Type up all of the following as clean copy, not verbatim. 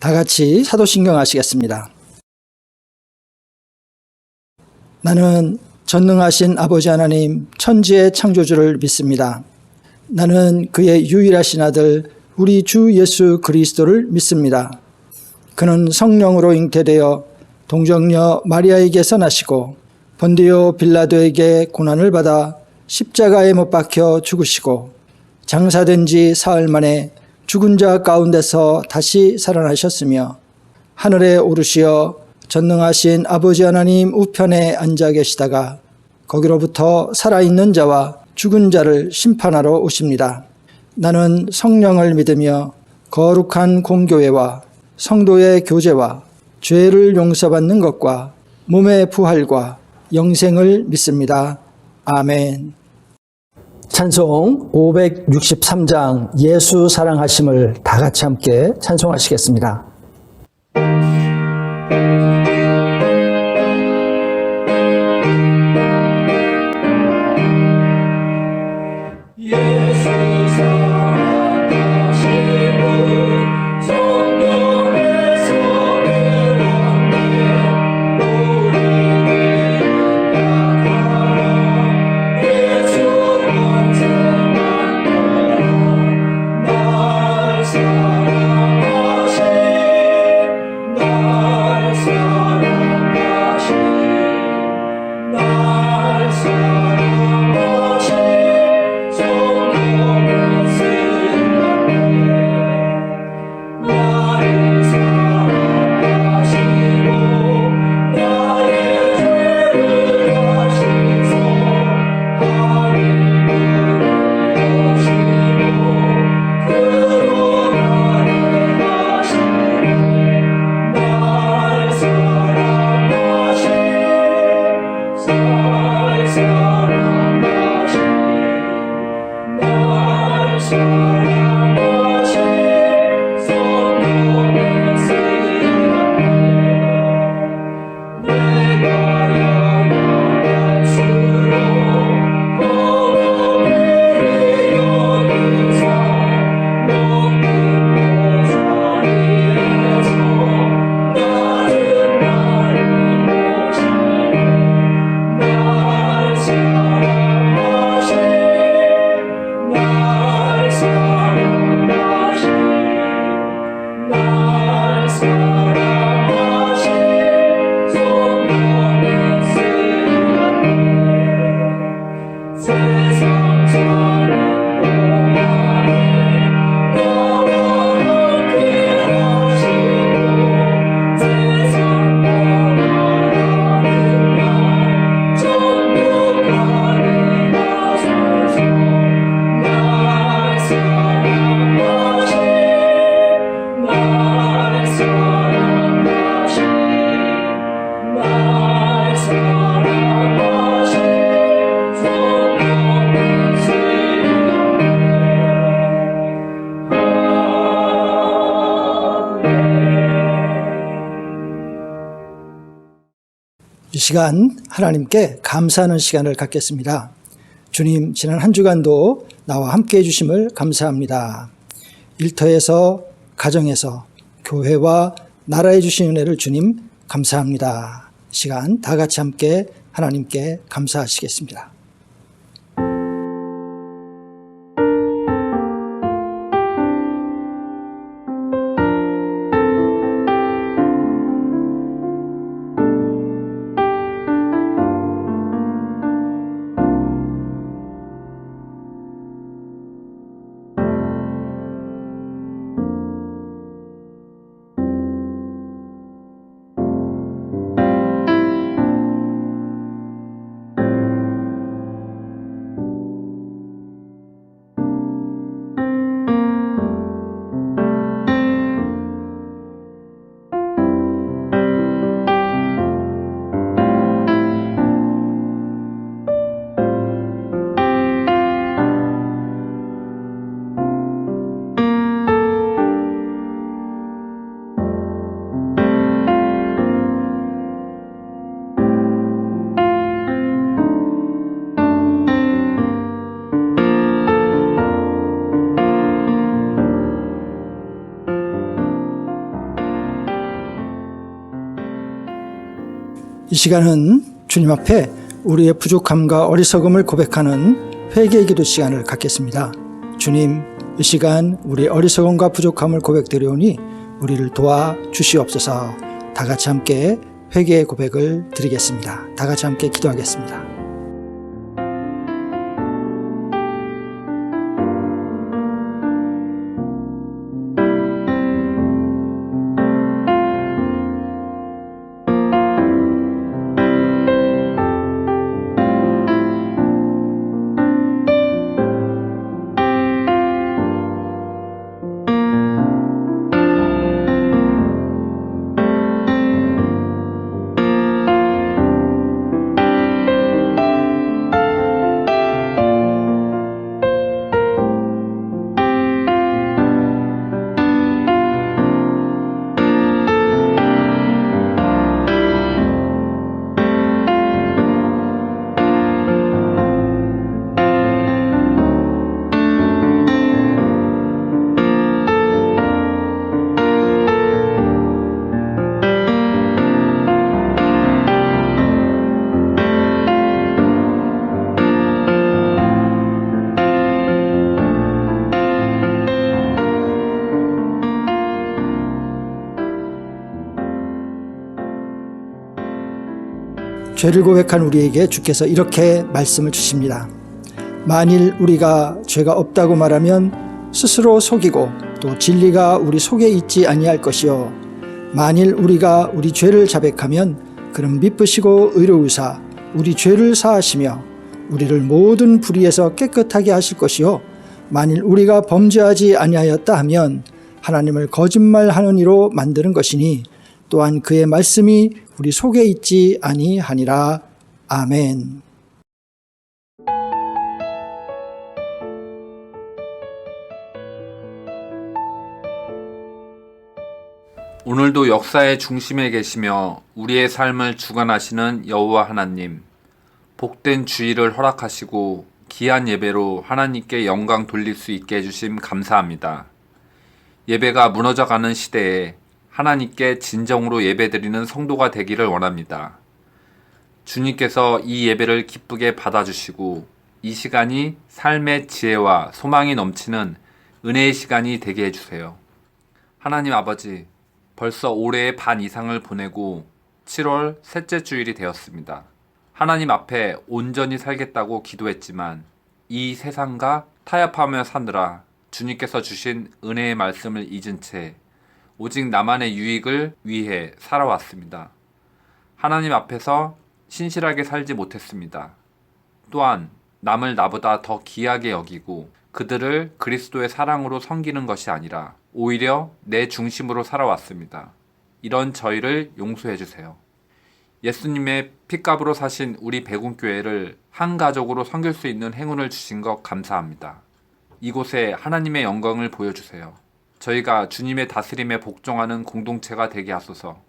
다 같이 사도신경 하시겠습니다. 나는 전능하신 아버지 하나님 천지의 창조주를 믿습니다. 나는 그의 유일하신 아들 우리 주 예수 그리스도를 믿습니다. 그는 성령으로 잉태되어 동정녀 마리아에게서 나시고 본디오 빌라도에게 고난을 받아 십자가에 못 박혀 죽으시고 장사된 지 사흘 만에 죽은 자 가운데서 다시 살아나셨으며 하늘에 오르시어 전능하신 아버지 하나님 우편에 앉아 계시다가 거기로부터 살아있는 자와 죽은 자를 심판하러 오십니다. 나는 성령을 믿으며 거룩한 공교회와 성도의 교제와 죄를 용서받는 것과 몸의 부활과 영생을 믿습니다. 아멘. 찬송 563장 예수 사랑하심을 다 같이 함께 찬송하시겠습니다. 이 시간 하나님께 감사하는 시간을 갖겠습니다. 주님, 지난 한 주간도 나와 함께 해주심을 감사합니다. 일터에서, 가정에서, 교회와 나라에 주신 은혜를 주님 감사합니다. 이 시간 다 같이 함께 하나님께 감사하시겠습니다. 이 시간은 주님 앞에 우리의 부족함과 어리석음을 고백하는 회개 기도 시간을 갖겠습니다. 주님, 이 시간 우리의 어리석음과 부족함을 고백드리오니 우리를 도와 주시옵소서. 다 같이 함께 회개의 고백을 드리겠습니다. 다 같이 함께 기도하겠습니다. 죄를 고백한 우리에게 주께서 이렇게 말씀을 주십니다. 만일 우리가 죄가 없다고 말하면 스스로 속이고 또 진리가 우리 속에 있지 아니할 것이요 만일 우리가 우리 죄를 자백하면 그는 미쁘시고 의로우사 우리 죄를 사하시며 우리를 모든 불의에서 깨끗하게 하실 것이요 만일 우리가 범죄하지 아니하였다 하면 하나님을 거짓말하는 이로 만드는 것이니 또한 그의 말씀이 우리 속에 있지 아니하니라. 아멘. 오늘도 역사의 중심에 계시며 우리의 삶을 주관하시는 여호와 하나님, 복된 주일을 허락하시고 귀한 예배로 하나님께 영광 돌릴 수 있게 해주심 감사합니다. 예배가 무너져가는 시대에 하나님께 진정으로 예배드리는 성도가 되기를 원합니다. 주님께서 이 예배를 기쁘게 받아주시고 이 시간이 삶의 지혜와 소망이 넘치는 은혜의 시간이 되게 해주세요. 하나님 아버지, 벌써 올해의 반 이상을 보내고 7월 셋째 주일이 되었습니다. 하나님 앞에 온전히 살겠다고 기도했지만 이 세상과 타협하며 사느라 주님께서 주신 은혜의 말씀을 잊은 채 오직 나만의 유익을 위해 살아왔습니다. 하나님 앞에서 신실하게 살지 못했습니다. 또한 남을 나보다 더 귀하게 여기고 그들을 그리스도의 사랑으로 섬기는 것이 아니라 오히려 내 중심으로 살아왔습니다. 이런 저희를 용서해 주세요. 예수님의 핏값으로 사신 우리 백운교회를 한 가족으로 섬길 수 있는 행운을 주신 것 감사합니다. 이곳에 하나님의 영광을 보여주세요. 저희가 주님의 다스림에 복종하는 공동체가 되게 하소서.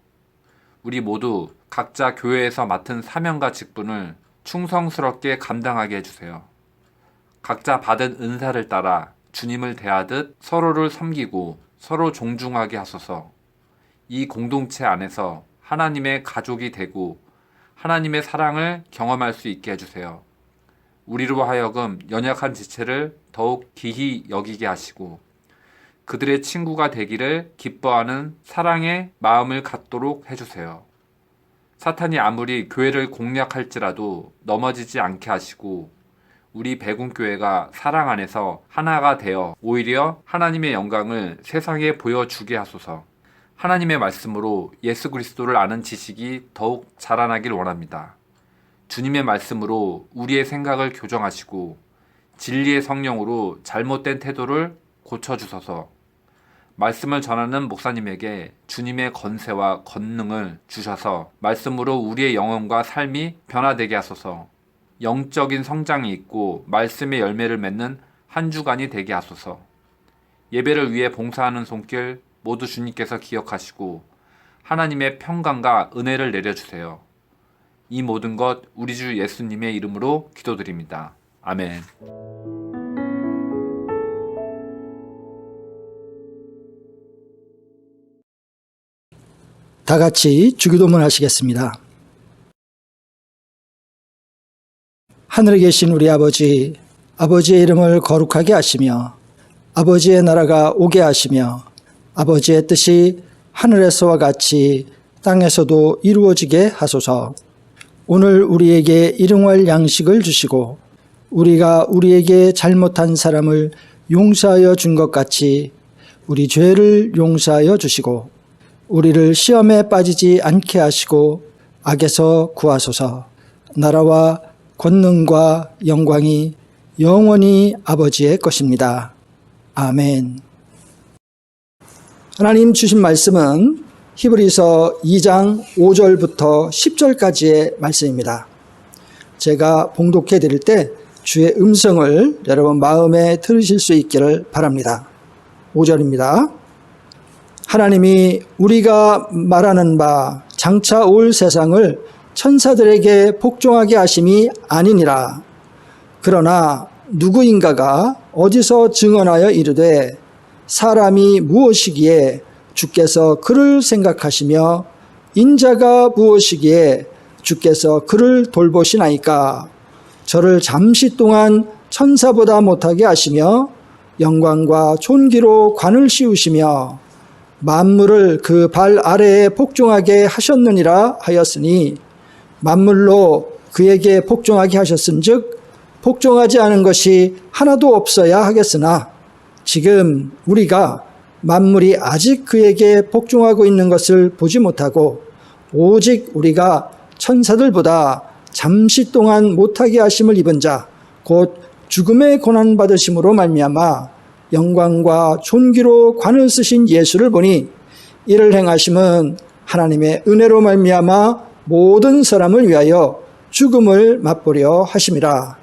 우리 모두 각자 교회에서 맡은 사명과 직분을 충성스럽게 감당하게 해주세요. 각자 받은 은사를 따라 주님을 대하듯 서로를 섬기고 서로 존중하게 하소서. 이 공동체 안에서 하나님의 가족이 되고 하나님의 사랑을 경험할 수 있게 해주세요. 우리로 하여금 연약한 지체를 더욱 귀히 여기게 하시고 그들의 친구가 되기를 기뻐하는 사랑의 마음을 갖도록 해주세요. 사탄이 아무리 교회를 공략할지라도 넘어지지 않게 하시고 우리 백운교회가 사랑 안에서 하나가 되어 오히려 하나님의 영광을 세상에 보여주게 하소서. 하나님의 말씀으로 예수 그리스도를 아는 지식이 더욱 자라나길 원합니다. 주님의 말씀으로 우리의 생각을 교정하시고 진리의 성령으로 잘못된 태도를 고쳐주소서. 말씀을 전하는 목사님에게 주님의 권세와 권능을 주셔서 말씀으로 우리의 영혼과 삶이 변화되게 하소서. 영적인 성장이 있고 말씀의 열매를 맺는 한 주간이 되게 하소서. 예배를 위해 봉사하는 손길 모두 주님께서 기억하시고 하나님의 평강과 은혜를 내려주세요. 이 모든 것 우리 주 예수님의 이름으로 기도드립니다. 아멘. 다 같이 주기도문 하시겠습니다. 하늘에 계신 우리 아버지, 아버지의 이름을 거룩하게 하시며 아버지의 나라가 오게 하시며 아버지의 뜻이 하늘에서와 같이 땅에서도 이루어지게 하소서. 오늘 우리에게 일용할 양식을 주시고 우리가 우리에게 잘못한 사람을 용서하여 준 것 같이 우리 죄를 용서하여 주시고 우리를 시험에 빠지지 않게 하시고 악에서 구하소서. 나라와 권능과 영광이 영원히 아버지의 것입니다. 아멘. 하나님 주신 말씀은 히브리서 2장 5절부터 10절까지의 말씀입니다. 제가 봉독해 드릴 때 주의 음성을 여러분 마음에 들으실 수 있기를 바랍니다. 5절입니다. 하나님이 우리가 말하는 바 장차 올 세상을 천사들에게 복종하게 하심이 아니니라. 그러나 누구인가가 어디서 증언하여 이르되 사람이 무엇이기에 주께서 그를 생각하시며 인자가 무엇이기에 주께서 그를 돌보시나이까. 저를 잠시 동안 천사보다 못하게 하시며 영광과 존귀로 관을 씌우시며 만물을 그 발 아래에 복종하게 하셨느니라 하였으니 만물로 그에게 복종하게 하셨은즉 복종하지 않은 것이 하나도 없어야 하겠으나 지금 우리가 만물이 아직 그에게 복종하고 있는 것을 보지 못하고 오직 우리가 천사들보다 잠시 동안 못하게 하심을 입은 자 곧 죽음의 고난 받으심으로 말미암아 영광과 존귀로 관을 쓰신 예수를 보니 이를 행하심은 하나님의 은혜로 말미암아 모든 사람을 위하여 죽음을 맛보려 하심이라.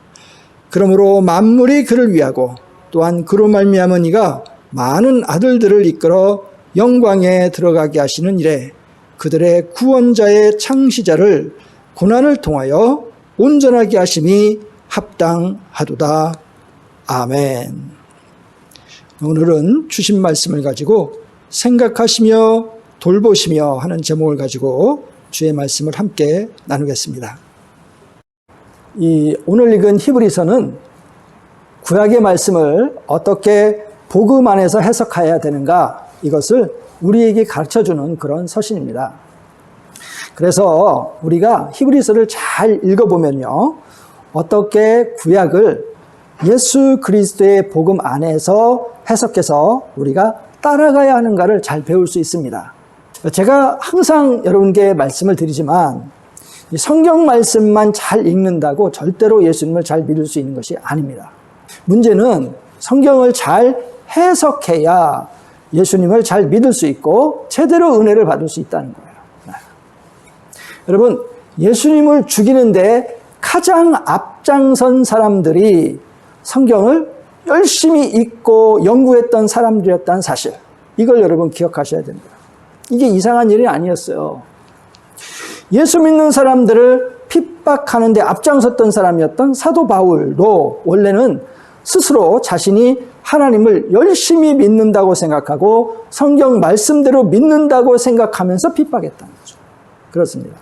그러므로 만물이 그를 위하고 또한 그로 말미암은 이가 많은 아들들을 이끌어 영광에 들어가게 하시는 이래 그들의 구원자의 창시자를 고난을 통하여 온전하게 하심이 합당하도다. 아멘. 오늘은 주신 말씀을 가지고 생각하시며 돌보시며 하는 제목을 가지고 주의 말씀을 함께 나누겠습니다. 오늘 읽은 히브리서는 구약의 말씀을 어떻게 복음 안에서 해석해야 되는가, 이것을 우리에게 가르쳐주는 그런 서신입니다. 그래서 우리가 히브리서를 잘 읽어보면요, 어떻게 구약을 예수 그리스도의 복음 안에서 해석해서 우리가 따라가야 하는가를 잘 배울 수 있습니다. 제가 항상 여러분께 말씀을 드리지만 이 성경 말씀만 잘 읽는다고 절대로 예수님을 잘 믿을 수 있는 것이 아닙니다. 문제는 성경을 잘 해석해야 예수님을 잘 믿을 수 있고 제대로 은혜를 받을 수 있다는 거예요. 여러분, 예수님을 죽이는데 가장 앞장선 사람들이 성경을 열심히 읽고 연구했던 사람들이었다는 사실, 이걸 여러분 기억하셔야 됩니다. 이게 이상한 일이 아니었어요. 예수 믿는 사람들을 핍박하는 데 앞장섰던 사람이었던 사도 바울도 원래는 스스로 자신이 하나님을 열심히 믿는다고 생각하고 성경 말씀대로 믿는다고 생각하면서 핍박했다는 거죠. 그렇습니다.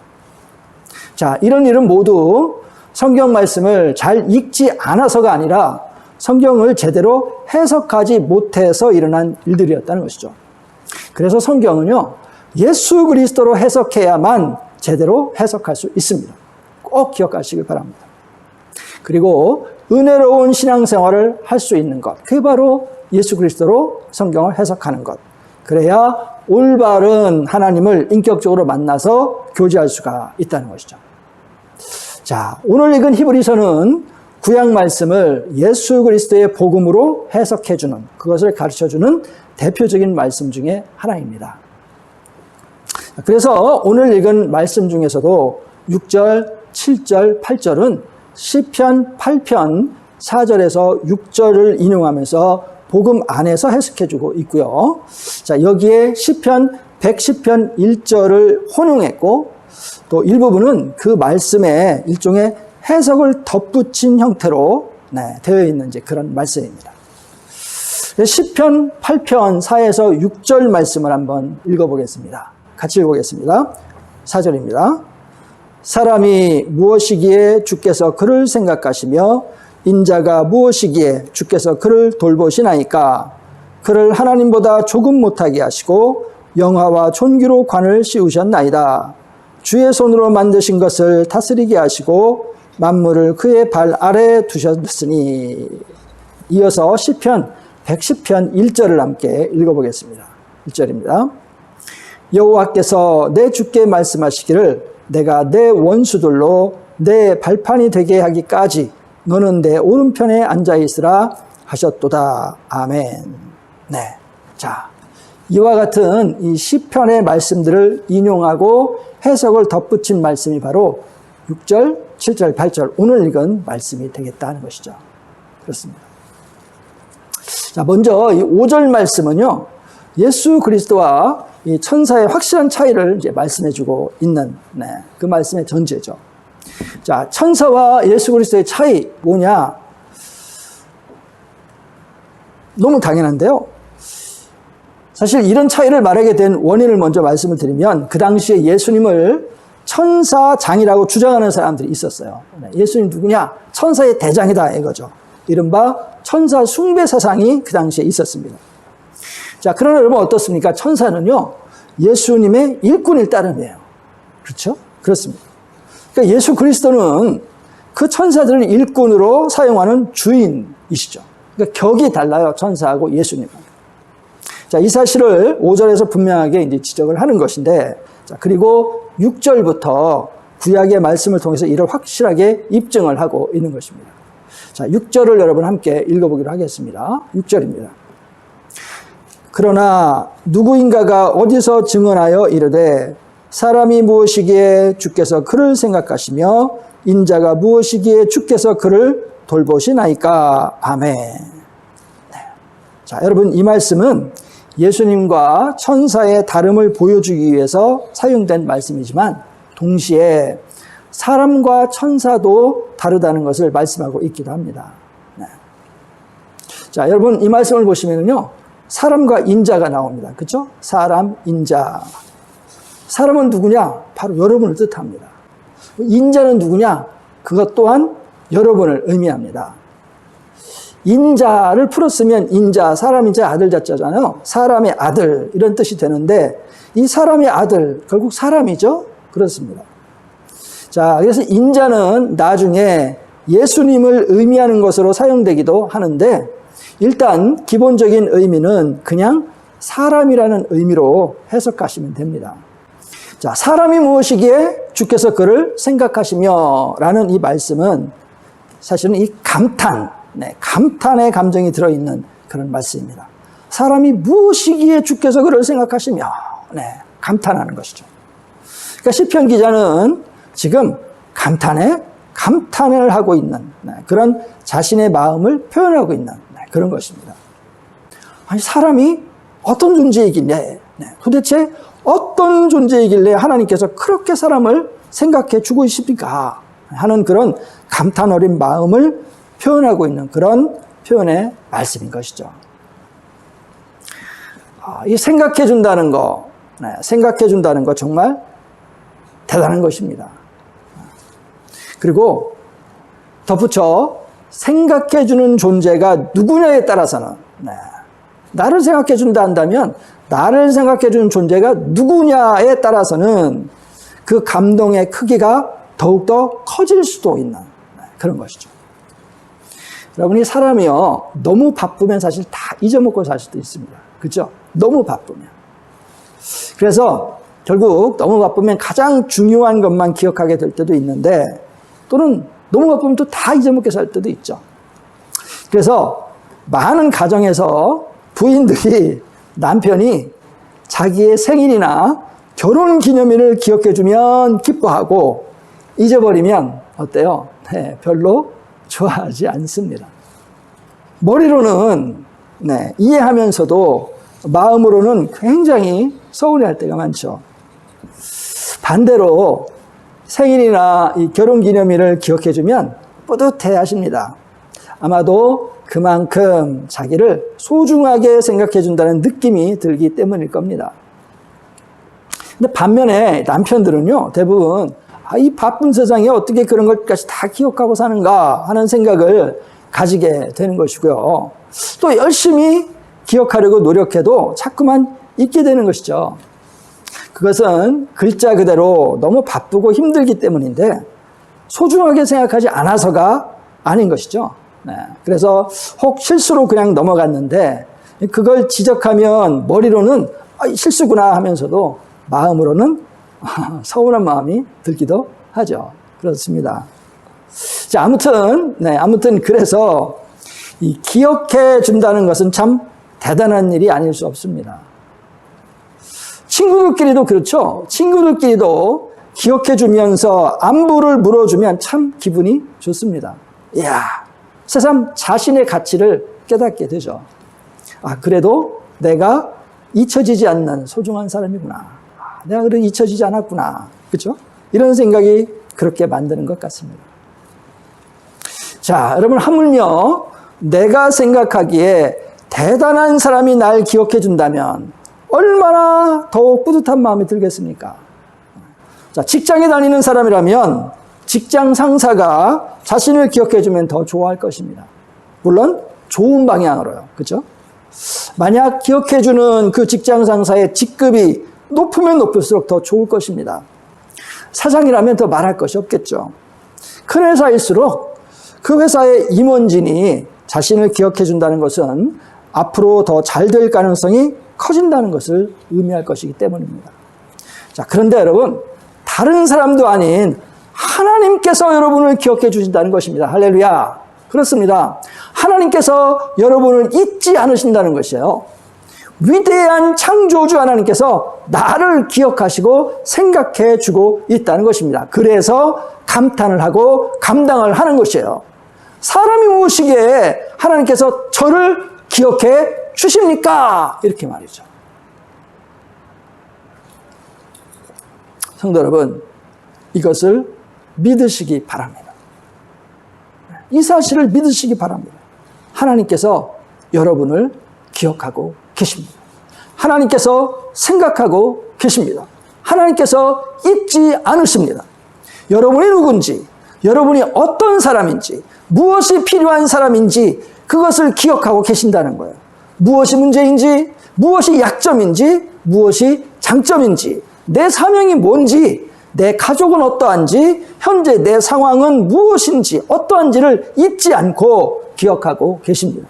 자, 이런 일은 모두 성경 말씀을 잘 읽지 않아서가 아니라 성경을 제대로 해석하지 못해서 일어난 일들이었다는 것이죠. 그래서 성경은요, 예수 그리스도로 해석해야만 제대로 해석할 수 있습니다. 꼭 기억하시길 바랍니다. 그리고 은혜로운 신앙생활을 할 수 있는 것, 그게 바로 예수 그리스도로 성경을 해석하는 것. 그래야 올바른 하나님을 인격적으로 만나서 교제할 수가 있다는 것이죠. 자, 오늘 읽은 히브리서는 구약 말씀을 예수 그리스도의 복음으로 해석해주는, 그것을 가르쳐주는 대표적인 말씀 중에 하나입니다. 그래서 오늘 읽은 말씀 중에서도 6절, 7절, 8절은 시편 8편 4절에서 6절을 인용하면서 복음 안에서 해석해주고 있고요. 자, 여기에 시편 110편 1절을 혼용했고 또 일부분은 그 말씀에 일종의 해석을 덧붙인 형태로 되어 있는 이제 그런 말씀입니다. 시편 8편 4에서 6절 말씀을 한번 읽어보겠습니다. 같이 읽어보겠습니다. 4절입니다. 사람이 무엇이기에 주께서 그를 생각하시며 인자가 무엇이기에 주께서 그를 돌보시나이까. 그를 하나님보다 조금 못하게 하시고 영화와 존귀로 관을 씌우셨나이다. 주의 손으로 만드신 것을 다스리게 하시고 만물을 그의 발 아래에 두셨으니. 이어서 시편 110편 1절을 함께 읽어보겠습니다. 1절입니다. 여호와께서 내 주께 말씀하시기를 내가 내 원수들로 내 발판이 되게 하기까지 너는 내 오른편에 앉아있으라 하셨도다. 아멘. 네. 자, 이와 같은 이 시편의 말씀들을 인용하고 해석을 덧붙인 말씀이 바로 6절, 7절, 8절 오늘 읽은 말씀이 되겠다는 것이죠. 그렇습니다. 자, 먼저 이 5절 말씀은요, 예수 그리스도와 이 천사의 확실한 차이를 이제 말씀해주고 있는 그 말씀의 전제죠. 자, 천사와 예수 그리스도의 차이 뭐냐? 너무 당연한데요. 사실 이런 차이를 말하게 된 원인을 먼저 말씀을 드리면 그 당시에 예수님을 천사장이라고 주장하는 사람들이 있었어요. 예수님 누구냐? 천사의 대장이다 이거죠. 이른바 천사 숭배 사상이 그 당시에 있었습니다. 자, 그러나 여러분 어떻습니까? 천사는요, 예수님의 일꾼일 따름이에요. 그렇죠? 그렇습니다. 그러니까 예수 그리스도는 그 천사들을 일꾼으로 사용하는 주인이시죠. 그러니까 격이 달라요. 천사하고 예수님은. 자, 이 사실을 5절에서 분명하게 이제 지적을 하는 것인데, 자, 그리고 6절부터 구약의 말씀을 통해서 이를 확실하게 입증을 하고 있는 것입니다. 자, 6절을 여러분 함께 읽어보기로 하겠습니다. 6절입니다. 그러나 누구인가가 어디서 증언하여 이르되 사람이 무엇이기에 주께서 그를 생각하시며 인자가 무엇이기에 주께서 그를 돌보시나이까. 아멘. 네. 자, 여러분 이 말씀은 예수님과 천사의 다름을 보여주기 위해서 사용된 말씀이지만 동시에 사람과 천사도 다르다는 것을 말씀하고 있기도 합니다. 네. 자, 여러분 이 말씀을 보시면요, 사람과 인자가 나옵니다. 그렇죠? 사람, 인자. 사람은 누구냐? 바로 여러분을 뜻합니다. 인자는 누구냐? 그것 또한 여러분을 의미합니다. 인자를 풀었으면 인자, 사람 인자 아들 자자잖아요. 사람의 아들 이런 뜻이 되는데 이 사람의 아들 결국 사람이죠. 그렇습니다. 자, 그래서 인자는 나중에 예수님을 의미하는 것으로 사용되기도 하는데 일단 기본적인 의미는 그냥 사람이라는 의미로 해석하시면 됩니다. 자, 사람이 무엇이기에 주께서 그를 생각하시며 라는 이 말씀은 사실은 이 감탄의 감정이 들어있는 그런 말씀입니다. 사람이 무엇이기에 주께서 그를 생각하시며 감탄하는 것이죠. 그러니까 시편 기자는 지금 감탄을 하고 있는 그런 자신의 마음을 표현하고 있는 그런 것입니다. 아니, 사람이 어떤 존재이길래, 도대체 어떤 존재이길래 하나님께서 그렇게 사람을 생각해 주고 있습니까? 하는 그런 감탄 어린 마음을 표현하고 있는 그런 표현의 말씀인 것이죠. 이 생각해 준다는 거, 정말 대단한 것입니다. 그리고 덧붙여 생각해 주는 존재가 누구냐에 따라서는 나를 생각해 준다 한다면 나를 생각해 주는 존재가 누구냐에 따라서는 그 감동의 크기가 더욱더 커질 수도 있는 그런 것이죠. 여러분이 사람이요, 너무 바쁘면 사실 다 잊어먹고 살 수도 있습니다. 그렇죠? 너무 바쁘면. 그래서 결국 너무 바쁘면 가장 중요한 것만 기억하게 될 때도 있는데 또는 너무 바쁘면 또 다 잊어먹게 살 때도 있죠. 그래서 많은 가정에서 부인들이 남편이 자기의 생일이나 결혼 기념일을 기억해주면 기뻐하고 잊어버리면 어때요? 별로 좋아하지 않습니다. 머리로는 이해하면서도 마음으로는 굉장히 서운해할 때가 많죠. 반대로 생일이나 이 결혼 기념일을 기억해주면 뿌듯해 하십니다. 아마도 그만큼 자기를 소중하게 생각해준다는 느낌이 들기 때문일 겁니다. 근데 반면에 남편들은요, 대부분 이 바쁜 세상에 어떻게 그런 것까지 다 기억하고 사는가 하는 생각을 가지게 되는 것이고요. 또 열심히 기억하려고 노력해도 자꾸만 잊게 되는 것이죠. 그것은 글자 그대로 너무 바쁘고 힘들기 때문인데 소중하게 생각하지 않아서가 아닌 것이죠. 네. 그래서 혹 실수로 그냥 넘어갔는데 그걸 지적하면 머리로는 실수구나 하면서도 마음으로는 서운한 마음이 들기도 하죠. 그렇습니다. 자, 아무튼 그래서 이 기억해 준다는 것은 참 대단한 일이 아닐 수 없습니다. 친구들끼리도 그렇죠. 친구들끼리도 기억해 주면서 안부를 물어주면 참 기분이 좋습니다. 이야, 새삼 자신의 가치를 깨닫게 되죠. 그래도 내가 잊혀지지 않는 소중한 사람이구나. 내가 그래도 잊혀지지 않았구나. 그렇죠? 이런 생각이 그렇게 만드는 것 같습니다. 자, 여러분, 하물며 내가 생각하기에 대단한 사람이 날 기억해 준다면 얼마나 더욱 뿌듯한 마음이 들겠습니까? 자, 직장에 다니는 사람이라면 직장 상사가 자신을 기억해 주면 더 좋아할 것입니다. 물론 좋은 방향으로요. 그렇죠? 만약 기억해 주는 그 직장 상사의 직급이 높으면 높을수록 더 좋을 것입니다. 사장이라면 더 말할 것이 없겠죠. 큰 회사일수록 그 회사의 임원진이 자신을 기억해 준다는 것은 앞으로 더 잘 될 가능성이 커진다는 것을 의미할 것이기 때문입니다. 자, 그런데 여러분, 다른 사람도 아닌 하나님께서 여러분을 기억해 주신다는 것입니다. 할렐루야. 그렇습니다. 하나님께서 여러분을 잊지 않으신다는 것이에요. 위대한 창조주 하나님께서 나를 기억하시고 생각해 주고 있다는 것입니다. 그래서 감탄을 하고 감당을 하는 것이에요. 사람이 무엇이기에 하나님께서 저를 기억해 주십니까? 이렇게 말이죠. 성도 여러분, 이것을 믿으시기 바랍니다. 이 사실을 믿으시기 바랍니다. 하나님께서 여러분을 기억하고 계십니다. 하나님께서 생각하고 계십니다. 하나님께서 잊지 않으십니다. 여러분이 누군지, 여러분이 어떤 사람인지, 무엇이 필요한 사람인지 그것을 기억하고 계신다는 거예요. 무엇이 문제인지, 무엇이 약점인지, 무엇이 장점인지, 내 사명이 뭔지, 내 가족은 어떠한지, 현재 내 상황은 무엇인지, 어떠한지를 잊지 않고 기억하고 계십니다.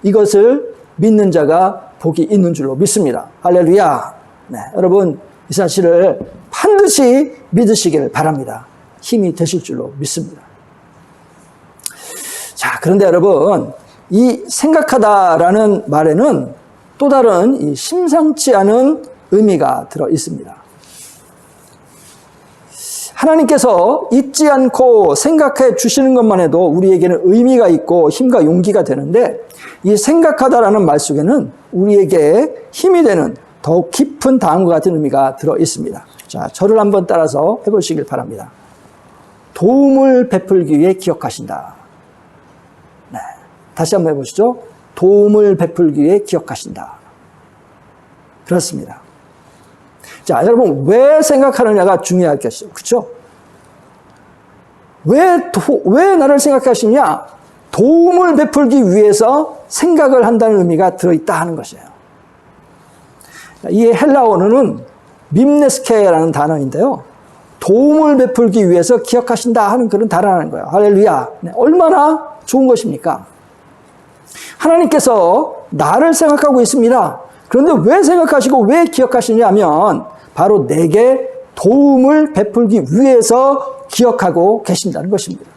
이것을 믿는 자가 복이 있는 줄로 믿습니다. 할렐루야. 네, 여러분, 이 사실을 반드시 믿으시길 바랍니다. 힘이 되실 줄로 믿습니다. 자, 그런데 여러분, 이 생각하다라는 말에는 또 다른 이 심상치 않은 의미가 들어 있습니다. 하나님께서 잊지 않고 생각해 주시는 것만 해도 우리에게는 의미가 있고 힘과 용기가 되는데, 이 생각하다라는 말 속에는 우리에게 힘이 되는 더욱 깊은 다음과 같은 의미가 들어 있습니다. 자, 저를 한번 따라서 해보시길 바랍니다. 도움을 베풀기 위해 기억하신다. 네, 다시 한번 해보시죠. 도움을 베풀기 위해 기억하신다. 그렇습니다. 자, 여러분, 왜 생각하느냐가 중요하겠죠. 그렇죠? 왜 나를 생각하시냐? 도움을 베풀기 위해서 생각을 한다는 의미가 들어있다 하는 것이에요. 이 헬라 언어는 밈네스케라는 단어인데요. 도움을 베풀기 위해서 기억하신다 하는 그런 단어라는 거예요. 할렐루야. 네, 얼마나 좋은 것입니까? 하나님께서 나를 생각하고 있습니다. 그런데 왜 생각하시고 왜 기억하시냐 하면 바로 내게 도움을 베풀기 위해서 기억하고 계신다는 것입니다.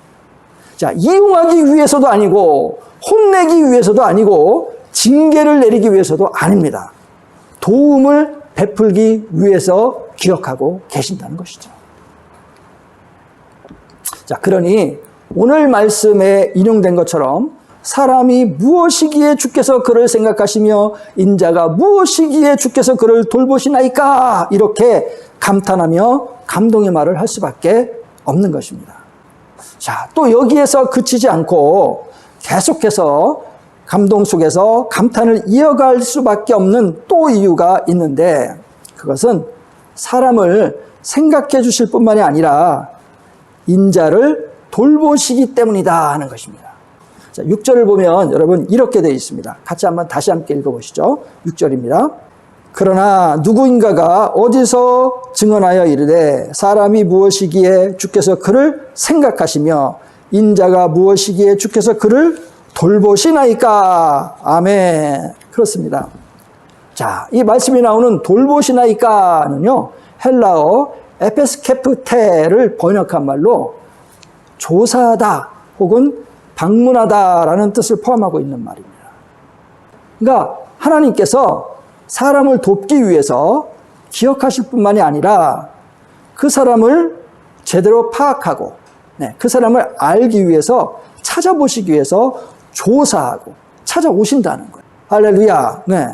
자, 이용하기 위해서도 아니고 혼내기 위해서도 아니고 징계를 내리기 위해서도 아닙니다. 도움을 베풀기 위해서 기억하고 계신다는 것이죠. 자, 그러니 오늘 말씀에 인용된 것처럼 사람이 무엇이기에 주께서 그를 생각하시며 인자가 무엇이기에 주께서 그를 돌보시나이까 이렇게 감탄하며 감동의 말을 할 수밖에 없는 것입니다. 자, 또 여기에서 그치지 않고 계속해서 감동 속에서 감탄을 이어갈 수밖에 없는 또 이유가 있는데, 그것은 사람을 생각해 주실 뿐만이 아니라 인자를 돌보시기 때문이다 하는 것입니다. 자, 6절을 보면 여러분 이렇게 되어 있습니다. 같이 한번 다시 함께 읽어보시죠. 6절입니다. 그러나 누구인가가 어디서 증언하여 이르되 사람이 무엇이기에 주께서 그를 생각하시며 인자가 무엇이기에 주께서 그를 돌보시나이까. 아멘. 그렇습니다. 자, 이 말씀이 나오는 돌보시나이까는요, 헬라어 에페스케프테를 번역한 말로 조사하다 혹은 방문하다라는 뜻을 포함하고 있는 말입니다. 그러니까 하나님께서 사람을 돕기 위해서 기억하실 뿐만이 아니라 그 사람을 제대로 파악하고 그 사람을 알기 위해서 찾아보시기 위해서 조사하고 찾아오신다는 거예요. 할렐루야. 네.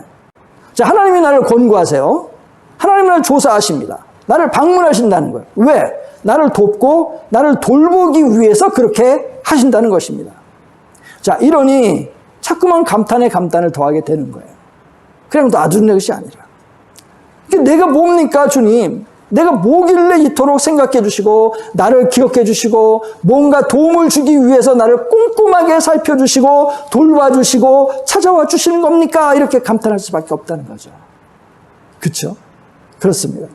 자, 하나님이 나를 권고하세요. 하나님이 나를 조사하십니다. 나를 방문하신다는 거예요. 왜? 나를 돕고 나를 돌보기 위해서 그렇게 하신다는 것입니다. 자, 이러니 자꾸만 감탄에 감탄을 더하게 되는 거예요. 그냥 놔두는 것이 아니라. 내가 뭡니까, 주님? 내가 뭐길래 이토록 생각해 주시고 나를 기억해 주시고 뭔가 도움을 주기 위해서 나를 꼼꼼하게 살펴주시고 돌봐주시고 찾아와 주시는 겁니까? 이렇게 감탄할 수밖에 없다는 거죠. 그렇죠? 그렇습니다.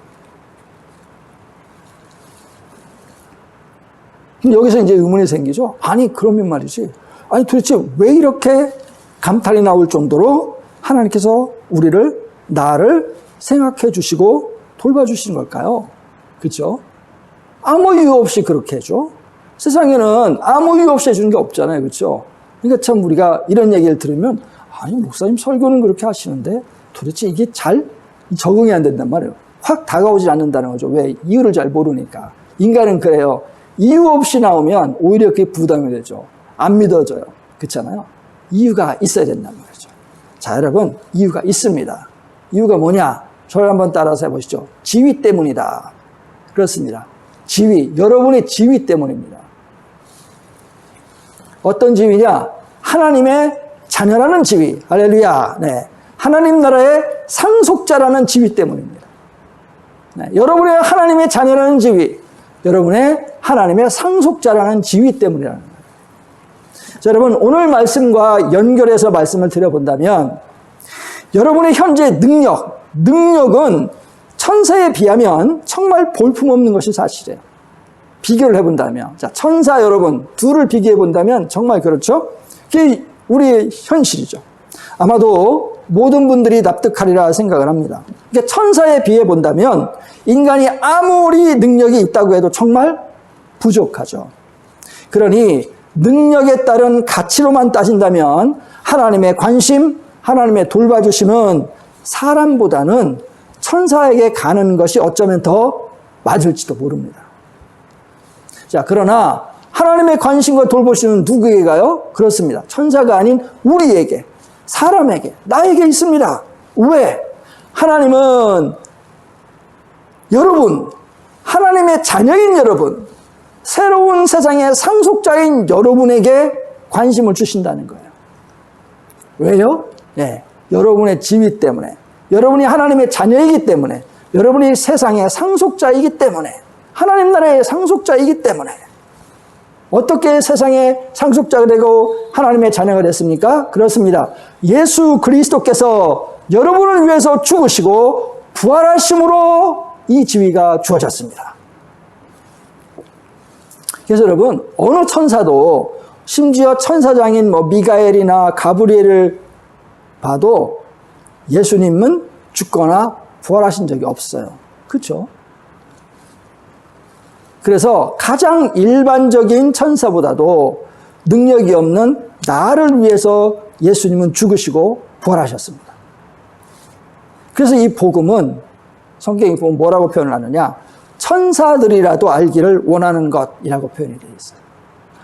여기서 이제 의문이 생기죠. 아니 그러면 말이지. 아니 도대체 왜 이렇게 감탄이 나올 정도로 하나님께서 나를 생각해 주시고 돌봐주시는 걸까요? 그렇죠? 아무 이유 없이 그렇게 해줘. 세상에는 아무 이유 없이 해주는 게 없잖아요. 그렇죠? 그러니까 참 우리가 이런 얘기를 들으면 아니 목사님 설교는 그렇게 하시는데 도대체 이게 잘 적응이 안 된단 말이에요. 확 다가오지 않는다는 거죠. 왜? 이유를 잘 모르니까. 인간은 그래요. 이유 없이 나오면 오히려 그게 부담이 되죠. 안 믿어져요. 그렇잖아요. 이유가 있어야 된단 말이죠. 자, 여러분 이유가 있습니다. 이유가 뭐냐? 저를 한번 따라서 해보시죠. 지위 때문이다. 그렇습니다. 지위, 여러분의 지위 때문입니다. 어떤 지위냐? 하나님의 자녀라는 지위. 할렐루야. 네. 하나님 나라의 상속자라는 지위 때문입니다. 네. 여러분의 하나님의 자녀라는 지위, 여러분의 하나님의 상속자라는 지위 때문이라는 거예요. 자, 여러분 오늘 말씀과 연결해서 말씀을 드려본다면 여러분의 현재 능력은 천사에 비하면 정말 볼품없는 것이 사실이에요. 비교를 해본다면. 자, 천사 여러분, 둘을 비교해본다면 정말 그렇죠? 그게 우리의 현실이죠. 아마도 모든 분들이 납득하리라 생각을 합니다. 그러니까 천사에 비해본다면 인간이 아무리 능력이 있다고 해도 정말 부족하죠. 그러니 능력에 따른 가치로만 따진다면 하나님의 관심, 하나님의 돌봐주심은 사람보다는 천사에게 가는 것이 어쩌면 더 맞을지도 모릅니다. 자, 그러나 하나님의 관심과 돌보시는 누구에게 가요? 그렇습니다. 천사가 아닌 우리에게, 사람에게, 나에게 있습니다. 왜? 하나님은 여러분, 하나님의 자녀인 여러분, 새로운 세상의 상속자인 여러분에게 관심을 주신다는 거예요. 왜요? 네, 여러분의 지위 때문에, 여러분이 하나님의 자녀이기 때문에, 여러분이 세상의 상속자이기 때문에, 하나님 나라의 상속자이기 때문에. 어떻게 세상의 상속자가 되고 하나님의 자녀가 됐습니까? 그렇습니다. 예수 그리스도께서 여러분을 위해서 죽으시고 부활하심으로 이 지위가 주어졌습니다. 그래서 여러분, 어느 천사도 심지어 천사장인 미가엘이나 가브리엘을 봐도 예수님은 죽거나 부활하신 적이 없어요. 그렇죠? 그래서 가장 일반적인 천사보다도 능력이 없는 나를 위해서 예수님은 죽으시고 부활하셨습니다. 그래서 이 복음은 성경이 보면 뭐라고 표현을 하느냐? 천사들이라도 알기를 원하는 것이라고 표현이 되어 있어요.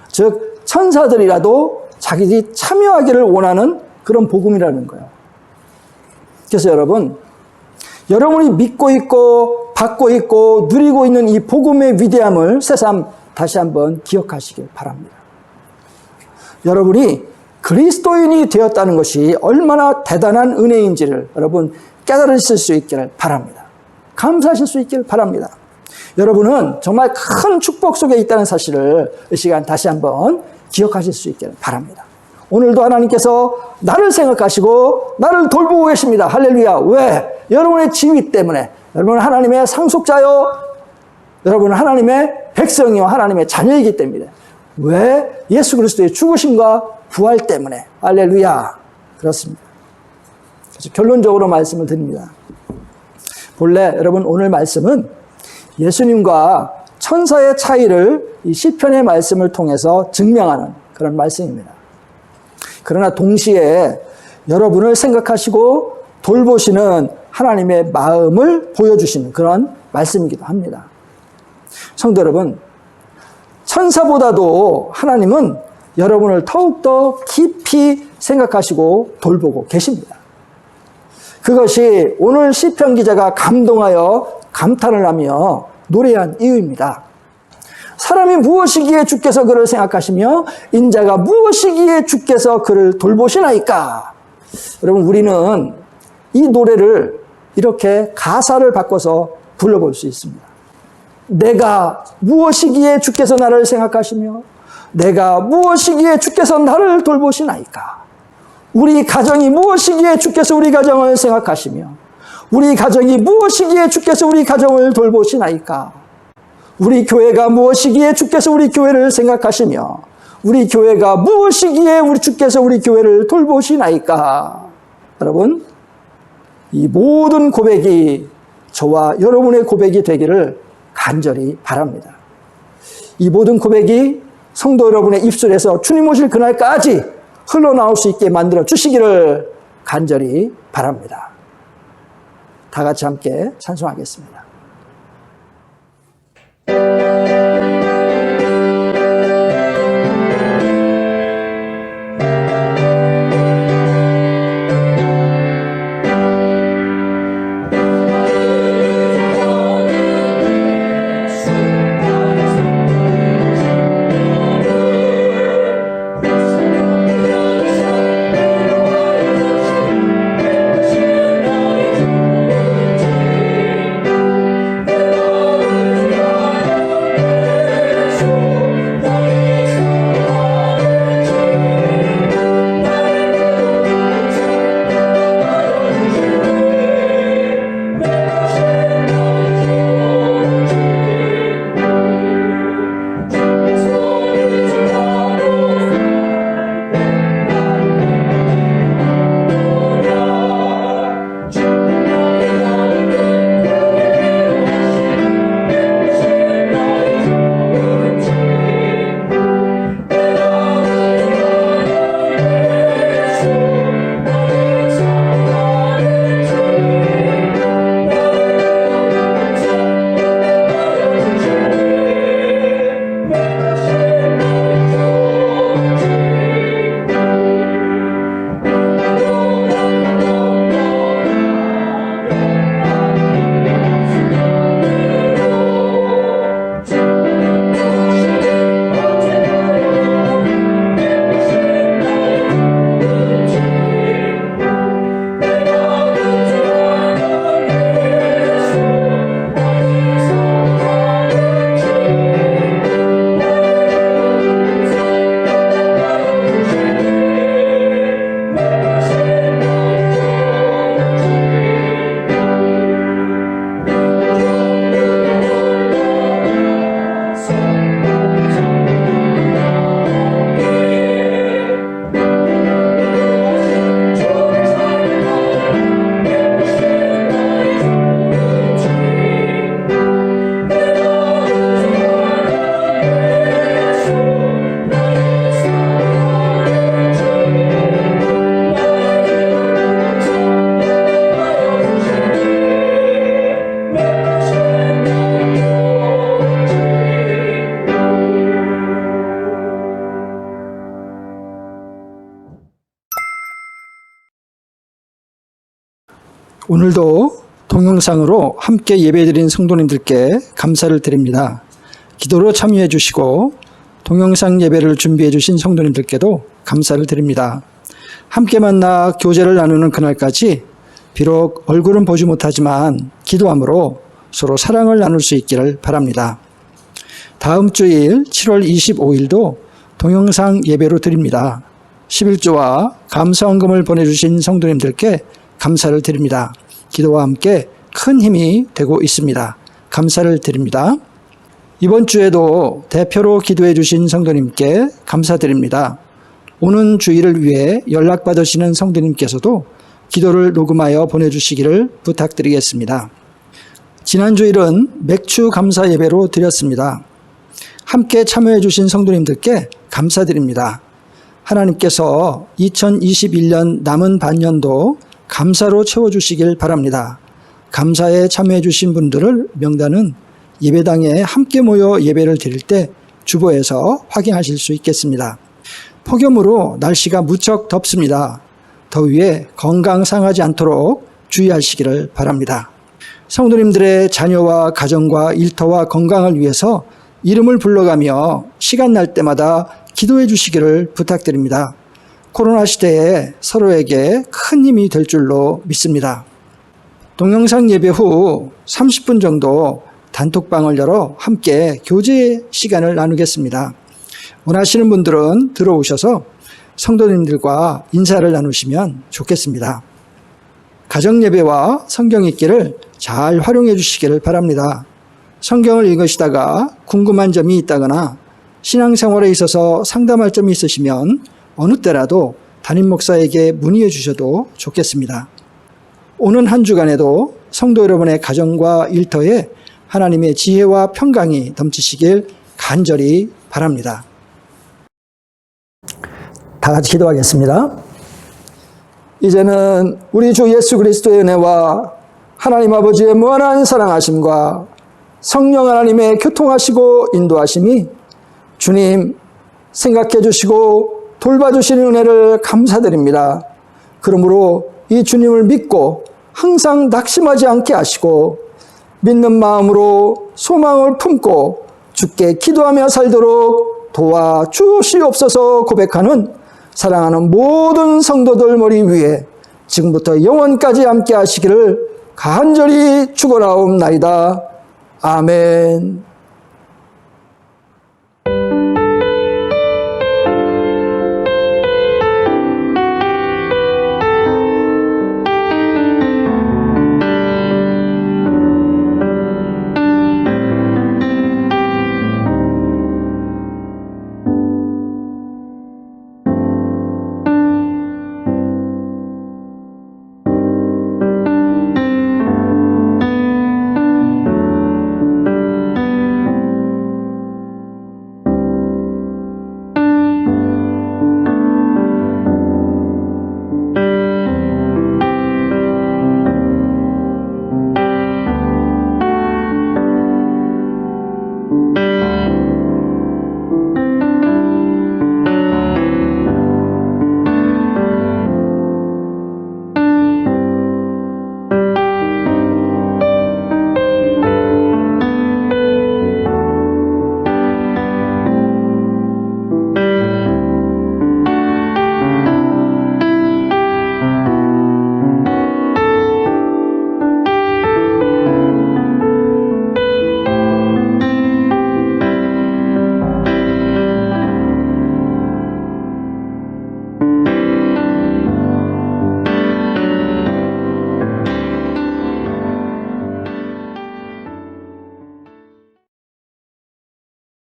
즉 천사들이라도 자기들이 참여하기를 원하는 그런 복음이라는 거예요. 그래서 여러분이 믿고 있고 받고 있고 누리고 있는 이 복음의 위대함을 새삼 다시 한번 기억하시길 바랍니다. 여러분이 그리스도인이 되었다는 것이 얼마나 대단한 은혜인지를 여러분 깨달으실 수 있기를 바랍니다. 감사하실 수 있기를 바랍니다. 여러분은 정말 큰 축복 속에 있다는 사실을 이 시간 다시 한번 기억하실 수 있기를 바랍니다. 오늘도 하나님께서 나를 생각하시고 나를 돌보고 계십니다. 할렐루야. 왜? 여러분의 지위 때문에. 여러분은 하나님의 상속자요. 여러분은 하나님의 백성이요. 하나님의 자녀이기 때문에. 왜? 예수 그리스도의 죽으심과 부활 때문에. 할렐루야. 그렇습니다. 그래서 결론적으로 말씀을 드립니다. 본래 여러분 오늘 말씀은 예수님과 천사의 차이를 이 시편의 말씀을 통해서 증명하는 그런 말씀입니다. 그러나 동시에 여러분을 생각하시고 돌보시는 하나님의 마음을 보여주시는 그런 말씀이기도 합니다. 성도 여러분, 천사보다도 하나님은 여러분을 더욱더 깊이 생각하시고 돌보고 계십니다. 그것이 오늘 시편 기자가 감동하여 감탄을 하며 노래한 이유입니다. 사람이 무엇이기에 주께서 그를 생각하시며 인자가 무엇이기에 주께서 그를 돌보시나이까. 여러분, 우리는 이 노래를 이렇게 가사를 바꿔서 불러볼 수 있습니다. 내가 무엇이기에 주께서 나를 생각하시며 내가 무엇이기에 주께서 나를 돌보시나이까. 우리 가정이 무엇이기에 주께서 우리 가정을 생각하시며 우리 가정이 무엇이기에 주께서 우리 가정을 돌보시나이까. 우리 교회가 무엇이기에 주께서 우리 교회를 생각하시며 우리 교회가 무엇이기에 우리 주께서 우리 교회를 돌보시나이까. 여러분, 이 모든 고백이 저와 여러분의 고백이 되기를 간절히 바랍니다. 이 모든 고백이 성도 여러분의 입술에서 주님 오실 그날까지 흘러나올 수 있게 만들어 주시기를 간절히 바랍니다. 다 같이 함께 찬송하겠습니다. 오늘도 동영상으로 함께 예배드린 성도님들께 감사를 드립니다. 기도로 참여해 주시고 동영상 예배를 준비해 주신 성도님들께도 감사를 드립니다. 함께 만나 교제를 나누는 그날까지 비록 얼굴은 보지 못하지만 기도함으로 서로 사랑을 나눌 수 있기를 바랍니다. 다음 주일 7월 25일도 동영상 예배로 드립니다. 11조와 감사헌금을 보내주신 성도님들께 감사를 드립니다. 기도와 함께 큰 힘이 되고 있습니다. 감사를 드립니다. 이번 주에도 대표로 기도해 주신 성도님께 감사드립니다. 오는 주일을 위해 연락받으시는 성도님께서도 기도를 녹음하여 보내주시기를 부탁드리겠습니다. 지난 주일은 맥주 감사 예배로 드렸습니다. 함께 참여해 주신 성도님들께 감사드립니다. 하나님께서 2021년 남은 반년도 감사로 채워주시길 바랍니다. 감사에 참여해 주신 분들을 명단은 예배당에 함께 모여 예배를 드릴 때 주보에서 확인하실 수 있겠습니다. 폭염으로 날씨가 무척 덥습니다. 더위에 건강 상하지 않도록 주의하시기를 바랍니다. 성도님들의 자녀와 가정과 일터와 건강을 위해서 이름을 불러가며 시간 날 때마다 기도해 주시기를 부탁드립니다. 코로나 시대에 서로에게 큰 힘이 될 줄로 믿습니다. 동영상 예배 후 30분 정도 단톡방을 열어 함께 교제 시간을 나누겠습니다. 원하시는 분들은 들어오셔서 성도님들과 인사를 나누시면 좋겠습니다. 가정 예배와 성경 읽기를 잘 활용해 주시기를 바랍니다. 성경을 읽으시다가 궁금한 점이 있다거나 신앙생활에 있어서 상담할 점이 있으시면 어느 때라도 담임 목사에게 문의해 주셔도 좋겠습니다. 오는 한 주간에도 성도 여러분의 가정과 일터에 하나님의 지혜와 평강이 넘치시길 간절히 바랍니다. 다 같이 기도하겠습니다. 이제는 우리 주 예수 그리스도의 은혜와 하나님 아버지의 무한한 사랑하심과 성령 하나님의 교통하시고 인도하심이 주님 생각해 주시고 돌봐주시는 은혜를 감사드립니다. 그러므로 이 주님을 믿고 항상 낙심하지 않게 하시고 믿는 마음으로 소망을 품고 주께 기도하며 살도록 도와주시옵소서 고백하는 사랑하는 모든 성도들 머리 위에 지금부터 영원까지 함께 하시기를 간절히 축원하옵나이다. 아멘.